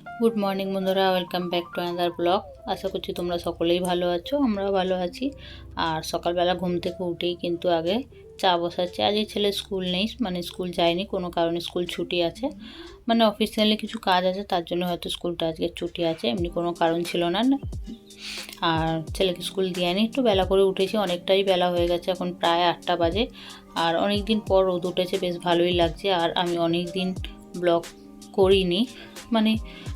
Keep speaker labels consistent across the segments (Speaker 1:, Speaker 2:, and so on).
Speaker 1: Good morning বন্ধুরা, welcome back to another blog. আশা করছি তোমরা সকলেই ভালো আছো, আমরাও ভালো আছি। আর সকালবেলা ঘুম থেকে উঠেই কিন্তু আগে চা বসাচ্ছি। আজ এই ছেলে স্কুল নেই, মানে স্কুল যায়নি, কোনো কারণে স্কুল ছুটি আছে, মানে অফিসিয়ালি কিছু কাজ আছে, তার জন্য হয়তো স্কুলটা আজকে ছুটি আছে, এমনি কোনো কারণ ছিল না। আর ছেলেকে স্কুল দিয়ে আনি, একটু বেলা করে উঠেছি, অনেকটাই বেলা হয়ে গেছে, এখন প্রায় 8টা বাজে। আর অনেক দিন পর রোদ উঠেছে, বেশ ভালোই লাগছে। আর আমি অনেক দিন ব্লগ করিনি, মানে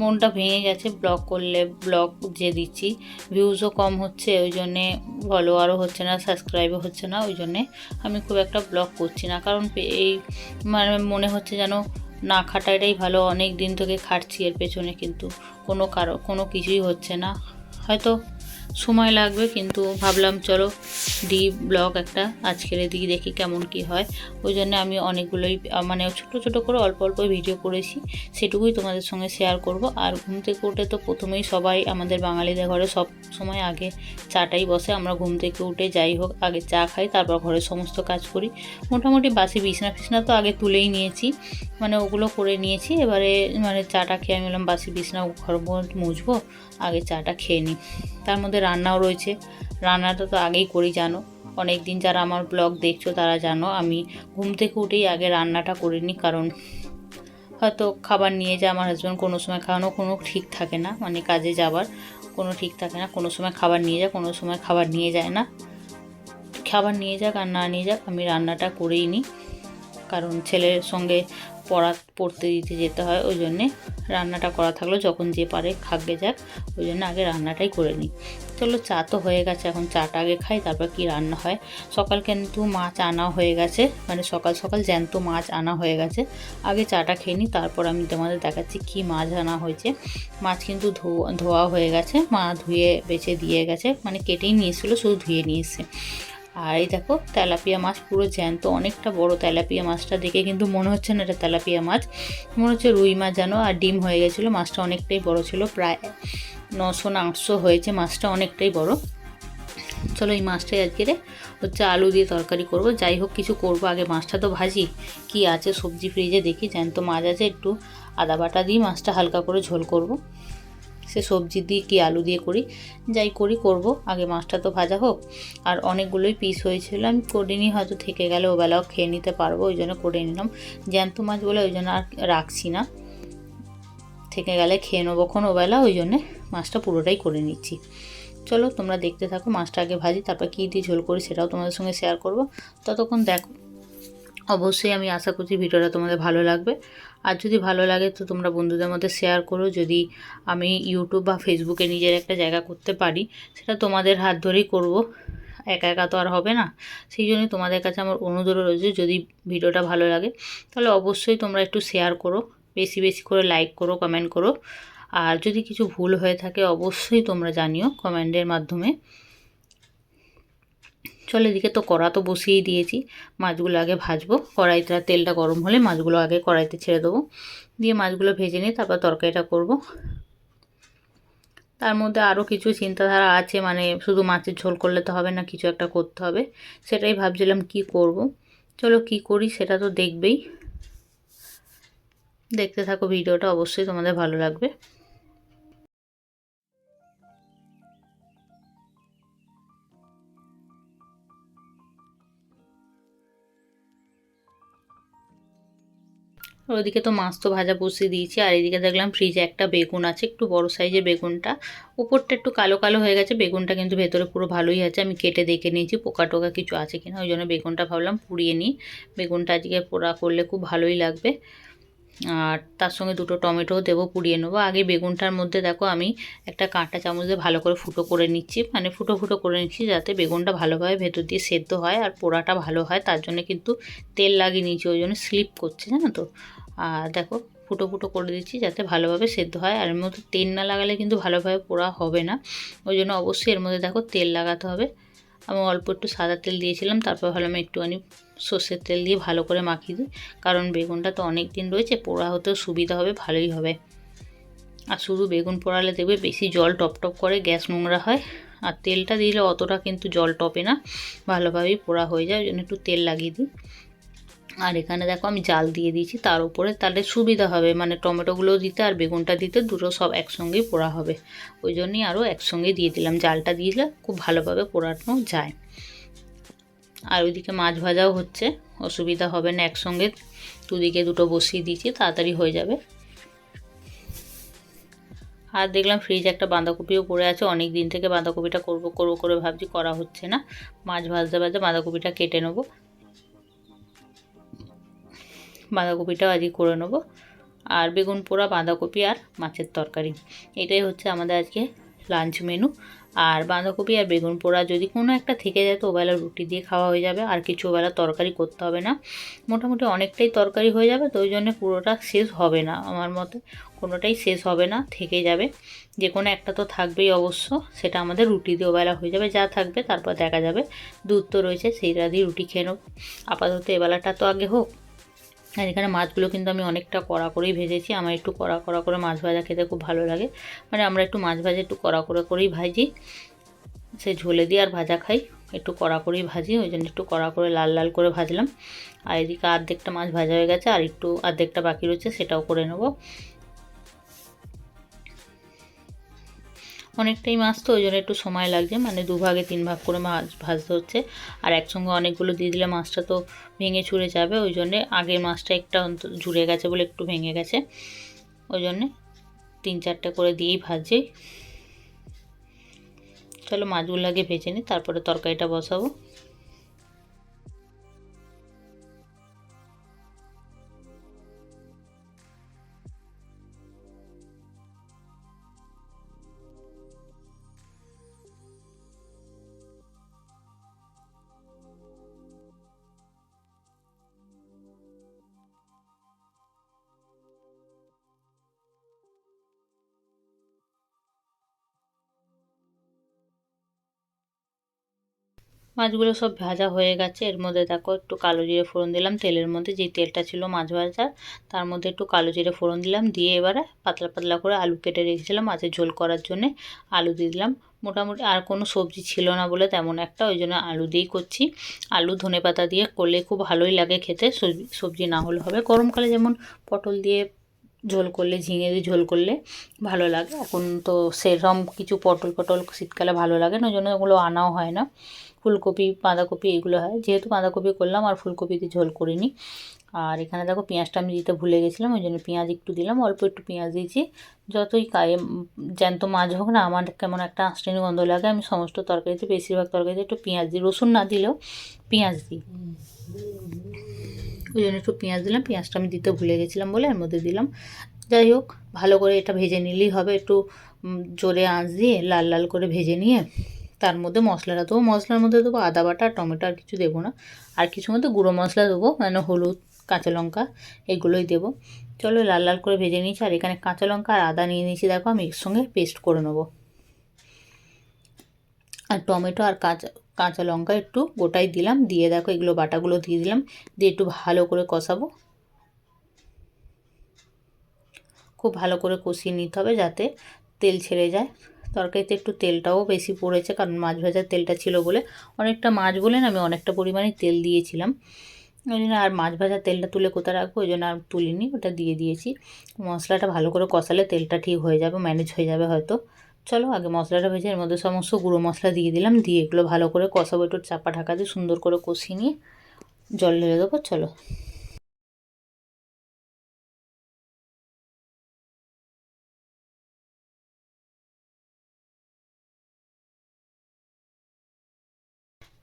Speaker 1: মনটা ভেঙে গেছে। ব্লগ করলে ব্লগ যে দিচ্ছি ভিউজও কম হচ্ছে, ওই জন্যে ফলোয়ারও হচ্ছে না, সাবস্ক্রাইবও হচ্ছে না, ওই জন্যে আমি খুব একটা ব্লগ করছি না। কারণ এই মানে মনে হচ্ছে যেন না খাটাটাই ভালো। অনেক দিন থেকে খাটছি এর পেছনে, কিন্তু কোনো কিছুই হচ্ছে না। হয়তো সময় লাগবে, কিন্তু ভাবলাম চলো দিই ব্লগ একটা, আজকের দিই, দেখি কেমন কি হয়। ওই জন্য আমি অনেকগুলোই মানে ছোট ছোট করে অল্প অল্প ভিডিও করেছি, সেটুকুই তোমাদের সঙ্গে শেয়ার করব। আর ঘুম থেকে উঠে তো প্রথমেই সবাই আমাদের বাঙালিদের ঘরে সব সময় আগে চাটাই বসে। আমরা ঘুম থেকে উঠে যাই হোক আগে চা খাই, তারপর ঘরের সমস্ত কাজ করি। মোটামুটি বাসি বিছনা ফিছনা তো আগে তুলেই নিয়েছি, মানে ওগুলো করে নিয়েছি। এবারে মানে চাটা খেয়ে আমি বললাম বাসি বিছনা ঘর মুছবো, আগে চাটা খেয়ে নিই। তার মধ্যে রান্নাও রয়েছে, রান্নাটা তো আগেই করি জানো। অনেক দিন যারা আমার ব্লগ দেখছো তারা জানো আমি ঘুম থেকে উঠেই আগে রান্নাটা করে নিই। কারণ হয়তো খাবার নিয়ে যায় আমার হাজব্যান্ড, কোনো সময় খাওয়ানো কোনো ঠিক থাকে না, মানে কাজে যাবার কোনো ঠিক থাকে না, কোনো সময় খাবার নিয়ে যায়, কোনো সময় খাবার নিয়ে যায় না। খাবার নিয়ে যাক আর না নিয়ে যাক, আমি রান্নাটা করেই নিই। কারণ ছেলের সঙ্গে পড়তে দিতে যেতে হয়, ওই জন্যে রান্নাটা করা থাকলো, যখন যে পারে খাবে যাক, ওই জন্য আগে রান্নাটাই করে নিই। চলো চা তো হয়ে গেছে, এখন চাটা আগে খাই, তারপর কি রান্না হয়। সকাল কিন্তু মাছ আনা হয়ে গেছে, মানে সকাল সকাল জ্যান্ত মাছ আনা হয়ে গেছে। আগে চাটা খেয়ে নিই, তারপর আমি তোমাদের দেখাচ্ছি কি মাছ আনা হয়েছে। মাছ কিন্তু ধোয়া হয়ে গেছে, মা ধুয়ে বেছে দিয়ে গেছে, মানে কেটেই নিয়েছিল, শুধু ধুয়ে নিয়েছে। আর এই দেখো তেলাপিয়া মাছ, পুরো জ্যান্ত, অনেকটা বড়। তেলাপিয়া মাছটা দেখে কিন্তু মনে হচ্ছে না এটা তেলাপিয়া মাছ, মনে হচ্ছে রুই মাছ জানো। আর ডিম হয়ে গেছিলো, মাছটা অনেকটাই বড় ছিল, প্রায় 900 না 800 হয়েছে, মাছটা অনেকটাই বড়। চলো এই মাছটাই আজকে হচ্ছে আলু দিয়ে তরকারি করব। যাই হোক কিছু করব, আগে মাছটা তো ভাজি। কি আছে সবজি ফ্রিজে দেখি, জ্যান্ত মাছ আছে, একটু আদা বাটা দিয়ে মাছটা হালকা করে ঝোল করব। সে সবজি দিয়ে কি আলু দিয়ে করি, যাই করি করব, আগে মাছটা তো ভাজা হোক। আর অনেকগুলোই পিস হয়েছিল, আমি করিনি, হয়তো থেকে গেলে ওবেলাও খেয়ে নিতে পারবো, ওই জন্য করে নিলাম। জ্যান্ত মাছ বলে ওই জন্য আর রাখছি না, থেকে গেলে খেয়ে নেবো ওবেলা, ওই জন্যে মাছটা পুরোটাই করে নিচ্ছি। চলো তোমরা দেখতে থাকো, মাছটা আগে ভাজি, তারপর কী দিয়ে ঝোল করি সেটাও তোমাদের সঙ্গে শেয়ার করব। ততক্ষণ দেখো, অবশ্যই আমি আশা করছি ভিডিওটা তোমাদের ভালো লাগবে। আর যদি ভালো লাগে তো তোমরা বন্ধুদের মধ্যে শেয়ার করো। যদি আমি ইউটিউব বা ফেসবুকে নিজের একটা জায়গা করতে পারি, সেটা তোমাদের হাত ধরেই করব, একা একা তো আর হবে না। সেই জন্যই তোমাদের কাছে আমার অনুরোধ রয়েছে, যদি ভিডিওটা ভালো লাগে তাহলে অবশ্যই তোমরা একটু শেয়ার করো, বেশি বেশি করে লাইক করো, কমেন্ট করো। আর যদি কিছু ভুল হয়ে থাকে অবশ্যই তোমরা জানিও কমেন্টের মাধ্যমে। চলো এদিকে তো কড়া তো বসিয়েই দিয়েছি, মাছগুলো আগে ভাজবো। কড়াইটা তেলটা গরম হলে মাছগুলো আগে কড়াইতে ছেড়ে দেবো, দিয়ে মাছগুলো ভেজে নিয়ে তারপর তরকারিটা করব। তার মধ্যে আরও কিছু চিন্তাধারা আছে, মানে শুধু মাছের ঝোল করলে তো হবে না, কিছু একটা করতে হবে, সেটাই ভাবছিলাম কি করব। চলো কি করি সেটা তো দেখবেই, দেখতে থাকো ভিডিওটা, অবশ্যই তোমাদের ভালো লাগবে। ওইদিকে তো মাছ তো ভাজা বসিয়ে দিয়েছি, আর এদিকে দেখলাম ফ্রিজে একটা বেগুন আছে, একটু বড় সাইজের বেগুনটা, উপরটা একটু কালো কালো হয়ে গেছে, বেগুনটা কিন্তু ভেতরে পুরো ভালোই আছে। আমি কেটে দেখে নিয়েছি পোকা টোকা কিছু আছে কিনা, ওই জন্য বেগুনটা ভাবলাম পুড়িয়ে নিই। বেগুনটা আজকে পোড়া করলে খুব ভালোই লাগবে। আর তার সঙ্গে দুটো টমেটোও দেবো, পুড়িয়ে নেবো। আগে বেগুনটার মধ্যে দেখো আমি একটা কাঁটা চামচ দিয়ে ভালো করে ফুটো করে নিচ্ছি, মানে ফুটো ফুটো করে নিচ্ছি, যাতে বেগুনটা ভালোভাবে ভেতর দিয়ে সেদ্ধ হয় আর পোড়াটা ভালো হয়। তার জন্য কিন্তু তেল লাগিয়ে নিচ্ছি, ওই জন্য স্লিপ করছে, জানো তো। আর দেখো ফুটো ফুটো করে দিচ্ছি যাতে ভালোভাবে সেদ্ধ হয়। আর এর মধ্যে তেল না লাগালে কিন্তু ভালোভাবে পোড়া হবে না, ওই জন্য অবশ্যই এর মধ্যে দেখো তেল লাগাতে হবে। আমি অল্প একটু সাদা তেল দিয়েছিলাম, তারপর ভাবলাম একটুখানি সর্ষের তেল দিয়ে ভালো করে মাখিয়ে দিই, কারণ বেগুনটা তো অনেক দিন রয়েছে, পোড়া হতেও সুবিধা হবে, ভালোই হবে। আর শুধু বেগুন পোড়ালে দেখবে বেশি জল টপ টপ করে, গ্যাস নোংরা হয়। আর তেলটা দিলে অতটা কিন্তু জল টপে না, ভালোভাবেই পোড়া হয়ে যায়, ওই জন্য একটু তেল লাগিয়ে দিই। আর এখানে দেখো আমি জাল দিয়ে দিয়েছি তার উপরে, তাহলে সুবিধা হবে মানে টমেটোগুলো দিতে আর বেগুনটা দিতে, দুটো সব একসঙ্গেই পোড়া হবে। ওই জন্যই আরও একসঙ্গেই দিয়ে দিলাম, জালটা দিলে খুব ভালোভাবে পোড়ানো যায়। আর ওইদিকে মাছ ভাজাও হচ্ছে, অসুবিধা হবে না, একসঙ্গে দুদিকে দুটো বসিয়ে দিয়েছি, তাড়াতাড়ি হয়ে যাবে। আর দেখলাম ফ্রিজে একটা বাঁধাকপিও পড়ে আছে, অনেক দিন থেকে বাঁধাকপিটা করবো করবো করে ভাবছি, করা হচ্ছে না। মাছ ভাজতে ভাজতে বাঁধাকপিটা কেটে নেবো, বাঁধাকপিটাও আজকে করে নেবো। আর বেগুন পোড়া, বাঁধাকপি আর মাছের তরকারি, এটাই হচ্ছে আমাদের আজকে লাঞ্চ মেনু। আর বাঁধাকপি আর বেগুন পোড়া যদি কোনো একটা থেকে যায় তো ওবেলা রুটি দিয়ে খাওয়া হয়ে যাবে, আর কিছু ওবেলা তরকারি করতে হবে না, মোটামুটি অনেকটাই তরকারি হয়ে যাবে। তো ওই জন্য পুরোটা শেষ হবে না, আমার মতে কোনোটাই শেষ হবে না, থেকে যাবে, যে কোনো একটা তো থাকবেই অবশ্য, সেটা আমাদের রুটি দিয়ে ওবেলা হয়ে যাবে, যা থাকবে তারপর দেখা যাবে। দুধ তো রয়েছে, সেইটা দিয়ে রুটি খেয়ে নেব, আপাতত এবেলাটা তো আগে হোক। আর এখানে মাছগুলো কিন্তু আমি অনেকটা কড়া করেই ভেজেছি, আমার একটু কড়া কড়া করে মাছ ভাজা খেতে খুব ভালো লাগে, মানে আমরা একটু মাছ ভাজা একটু কড়া করে করেই ভাজি, সে ঝোলে দিয়ে আর ভাজা খাই, একটু কড়া করেই ভাজি, ওই জন্য একটু কড়া করে লাল লাল করে ভাজলাম। আর এদিকে অর্ধেকটা মাছ ভাজা হয়ে গেছে, আর একটু অর্ধেকটা বাকি রয়েছে, সেটাও করে নেব। অনেকটাই মাছ তো ওই জন্য একটু সময় লাগছে, মানে 2 ভাগে 3 ভাগ করে মাছ ভাজতে হচ্ছে। আর একসঙ্গে অনেকগুলো দিয়ে দিলে মাছটা তো ভেঙে চুরে যাবে, ওই জন্যে আগের মাছটা একটা জুড়ে গেছে বলে একটু ভেঙে গেছে, ওই জন্যে 3-4টে করে দিয়েই ভাজি। চলো মাছগুলো আগে ভেজে নিই, তারপরে তরকারিটা বসাবো। মাছগুলো সব ভাজা হয়ে গেছে, এর মধ্যে দেখো একটু কালো জিরে ফোড়ন দিলাম তেলের মধ্যে, যেই তেলটা ছিল মাছ ভাজার তার মধ্যে একটু কালো জিরে ফোড়ন দিলাম, দিয়ে এবারে পাতলা পাতলা করে আলু কেটে রেখেছিলাম মাছের ঝোল করার জন্যে, আলু দিয়ে দিলাম। মোটামুটি আর কোনো সবজি ছিল না বলে তেমন একটা, ওই জন্য আলু দিয়েই করছি। আলু ধনেপাতা দিয়ে করলে খুব ভালোই লাগে খেতে, সবজি না হলে হবে, গরমকালে যেমন পটল দিয়ে ঝোল করলে, ঝিঙে দিয়ে ঝোল করলে ভালো লাগে, এখন তো সেরকম কিছু পটল পটল শীতকালে ভালো লাগে না, ওই জন্য ওগুলো আনাও হয় না। ফুলকপি বাঁধাকপি এগুলো হয়, যেহেতু বাঁধাকপি করলাম আর ফুলকপিতে ঝোল করিনি। আর এখানে দেখো পেঁয়াজটা আমি দিতে ভুলে গেছিলাম, ওই জন্য পেঁয়াজ একটু দিলাম, অল্প একটু পেঁয়াজ দিয়েছি। যতই জ্যান্ত মাছ হোক না, আমার কেমন একটা আঁশটানি গন্ধ লাগে, আমি সমস্ত তরকারিতে বেশিরভাগ তরকারিতে একটু পেঁয়াজ দিই, রসুন না দিলেও পেঁয়াজ দিই, ওই জন্য একটু পেঁয়াজ দিলাম, পেঁয়াজটা আমি দিতে ভুলে গেছিলাম বলে এর মধ্যে দিলাম। যাই হোক, ভালো করে এটা ভেজে নিলেই হবে, একটু জোরে আঁচ দিয়ে লাল লাল করে ভেজে নিয়ে তার মধ্যে মশলাটা দেবো, মশলার মধ্যে দেবো আদা বাটা, টমেটো, আর কিছু দেবো না, আর কিছু মধ্যে গুঁড়ো মশলা দেবো, মানে হলুদ, কাঁচা লঙ্কা, এগুলোই দেবো। চলো লাল লাল করে ভেজে নিয়েছি, আর এখানে কাঁচা লঙ্কা আর আদা নিয়ে নিয়েছি, দেখো আমি এর সঙ্গে পেস্ট করে নেবো। আর টমেটো আর কাঁচা কাঁচা লঙ্কা একটু গোটাই দিলাম, দিয়ে দেখো এগুলো বাটাগুলো দিয়ে দিলাম, দিয়ে একটু ভালো করে কষাবো, খুব ভালো করে কষিয়ে নিতে হবে যাতে তেল ছেড়ে যায়। তরকারিতে একটু তেলটাও বেশি পড়েছে, কারণ মাছ ভাজার তেলটা ছিল বলে, অনেকটা মাছ বলে না আমি অনেকটা পরিমাণে তেল দিয়েছিলাম, ওই জন্য আর মাছ ভাজার তেলটা তুলে কোথায় রাখবো, ওই জন্য আর তুলিনি, ওটা দিয়ে দিয়েছি। মশলাটা ভালো করে কষালে তেলটা ঠিক হয়ে যাবে, ম্যানেজ হয়ে যাবে হয়তো। চলো আগে মশলাটা ভেজে এর মধ্যে সমস্ত গুঁড়ো মশলা দিয়ে দিলাম, দিয়ে এগুলো ভালো করে কষাবো, একটু চাপা ঢাকা দিয়ে সুন্দর করে কষিয়ে নিয়ে জল ঢেলে দেবো। চলো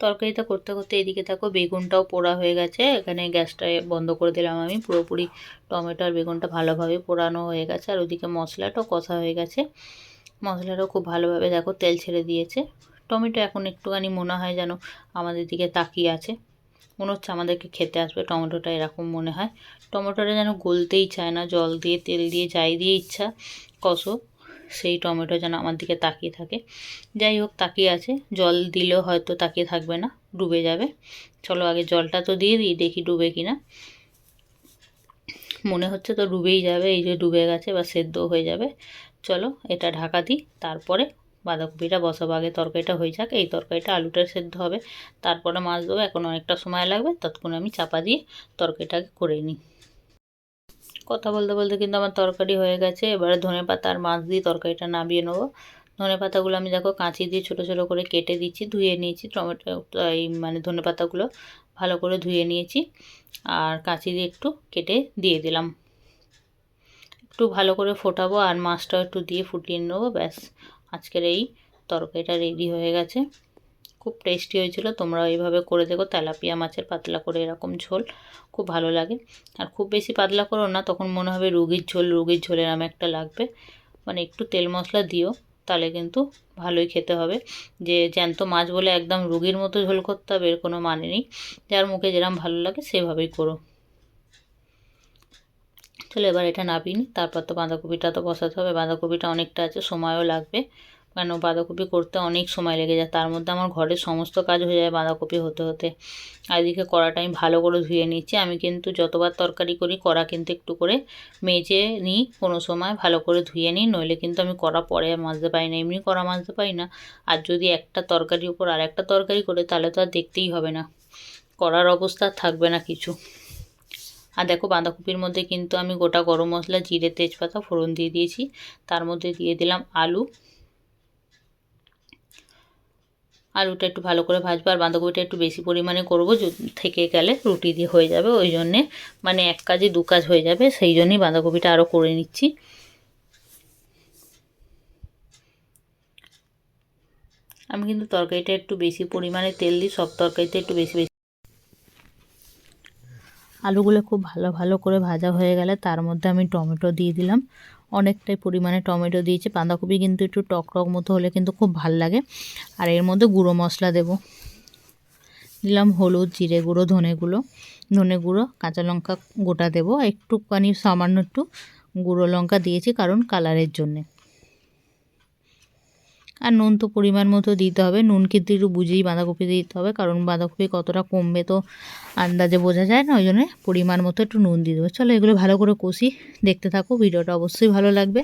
Speaker 1: তরকারিটা করতে করতে এদিকে থাকো বেগুনটাও পোড়া হয়ে গেছে, এখানে গ্যাসটা বন্ধ করে দিলাম আমি, পুরোপুরি টমেটো আর বেগুনটা ভালোভাবে পোড়ানো হয়ে গেছে, আর ওইদিকে মশলাটাও কষা হয়ে গেছে, মশলাটাও খুব ভালোভাবে দেখো তেল ছেড়ে দিয়েছে। টমেটো এখন একটুখানি মনে হয় যেন আমাদের দিকে তাকিয়ে আছে, মনে হচ্ছে আমাদেরকে খেতে আসবে, টমেটোটা এরকম মনে হয়। টমেটোটা যেন গলতেই চায় না, জল দিয়ে তেল দিয়ে যাই দিয়ে ইচ্ছা কষো, সেই টমেটো যেন আমার দিকে তাকিয়ে থাকে। যাই হোক তাকিয়ে আছে, জল দিলেও হয়তো তাকিয়ে থাকবে না, ডুবে যাবে। চলো আগে জলটা তো দিয়ে দিই, দেখি ডুবে কিনা, মনে হচ্ছে তো ডুবেই যাবে, এই যে ডুবে গেছে বা সেদ্ধ হয়ে যাবে। চলো এটা ঢাকা দিই, তারপরে বাঁধাকপিটা বসাবো, আগে তরকারিটা হয়ে যাক। এই তরকারিটা আলুটা সেদ্ধ হবে, তারপরে মাছ দেবো। এখন অনেকটা সময় লাগবে, ততক্ষণ আমি চাপা দিয়ে তরকারিটাকে করে নিই। কথা বলতে বলতে কিন্তু আমার তরকারি হয়ে গেছে। এবারে ধনেপাতা আর মাছ দিয়ে তরকারিটা নামিয়ে নেবো। ধনেপাতাগুলো আমি দেখো কাঁচি দিয়ে ছোটো ছোটো করে কেটে দিচ্ছি, ধুয়ে নিয়েছি। টমেটো এই মানে ধনেপাতাগুলো ভালো করে ধুয়ে নিয়েছি আর কাঁচি দিয়ে একটু কেটে দিয়ে দিলাম। একটু ভালো করে ফোটাবো আর মাছটাও একটু দিয়ে ফুটিয়ে নেবো, ব্যাস আজকের এই তরকারিটা রেডি হয়ে গেছে। খুব টেস্টি হয়েছিল, তোমরা এইভাবে করে দেখো। তেলাপিয়া মাছের পাতলা করে এরকম ঝোল খুব ভালো লাগে। আর খুব বেশি পাতলা করো না, তখন মনে হবে রুগীর ঝোল, রুগীর ঝোলের নামে একটা লাগবে। মানে একটু তেল মশলা দিও, তাহলে কিন্তু ভালোই খেতে হবে। যে জ্যান্ত মাছ বলে একদম রুগীর মতো ঝোল করতে হবে এর কোনো মানে নেই। যার মুখে যেরকম ভালো লাগে সেভাবেই করো। চলো এবার এটা নাবিয়ে নিই, তারপর তো বাঁধাকপিটা তো বসাতে হবে। বাঁধাকপিটা অনেকটা আছে, সময়ও লাগবে, কেন বাঁধাকপি করতে অনেক সময় লেগে যায়। তার মধ্যে আমার ঘরের সমস্ত কাজ হয়ে যায় বাঁধাকপি হতে হতে। আর এদিকে কড়াটা আমি ভালো করে ধুয়ে নিচ্ছি। আমি কিন্তু যতবার তরকারি করি কড়া কিন্তু একটু করে মেজে নিই, কোনো সময় ভালো করে ধুয়ে নিই, নইলে কিন্তু আমি কড়া পরে মাজতে পারি না, এমনি কড়া মাজতে পারি না। আর যদি একটা তরকারির উপর আর একটা তরকারি করে তাহলে তো আর দেখতেই হবে না, কড়ার অবস্থা থাকবে না কিছু। আর দেখো বাঁধাকপির মধ্যে কিন্তু আমি গোটা গরম মশলা, জিরে, তেজপাতা ফোড়ন দিয়ে দিয়েছি। তার মধ্যে দিয়ে দিলাম আলু। আলুটা একটু ভালো করে ভাজবো, আর বাঁধাকপিটা একটু বেশি পরিমাণে করবো, থেকে গেলে রুটি দিয়ে হয়ে যাবে। ওই জন্যে মানে এক কাজে দু কাজ হয়ে যাবে, সেই জন্যই বাঁধাকপিটা আরও করে নিচ্ছি। আমি কিন্তু তরকারিটা একটু বেশি পরিমাণে তেল দিই, সব তরকারিতে একটু বেশি বেশি। আলুগুলো খুব ভালো ভালো করে ভাজা হয়ে গেলে তার মধ্যে আমি টমেটো দিয়ে দিলাম। অনেকটাই পরিমাণে টমেটো দিয়েছি। বাঁধাকপি কিন্তু একটু টক টক মতো হলে কিন্তু খুব ভাল লাগে। আর এর মধ্যে গুঁড়ো মশলা দেব, দিলাম হলুদ, জিরে গুঁড়ো, ধনে গুঁড়ো, কাঁচা লঙ্কা গোটা দেবো, একটুখানি সামান্য একটু গুঁড়ো লঙ্কা দিয়েছি কারণ কালারের জন্যে। আর নুন তো পরিমাণ মতো দিতে হবে, নুন কিন্তু একটু বুঝেই বাঁধাকপিতে দিতে হবে, কারণ বাঁধাকপি কতটা কমবে তো আন্দাজে বোঝা যায় না, ওই জন্য পরিমাণ মতো একটু নুন দিয়ে দেবো। চলো এগুলো ভালো করে কষি, দেখতে থাকো, ভিডিওটা অবশ্যই ভালো লাগবে।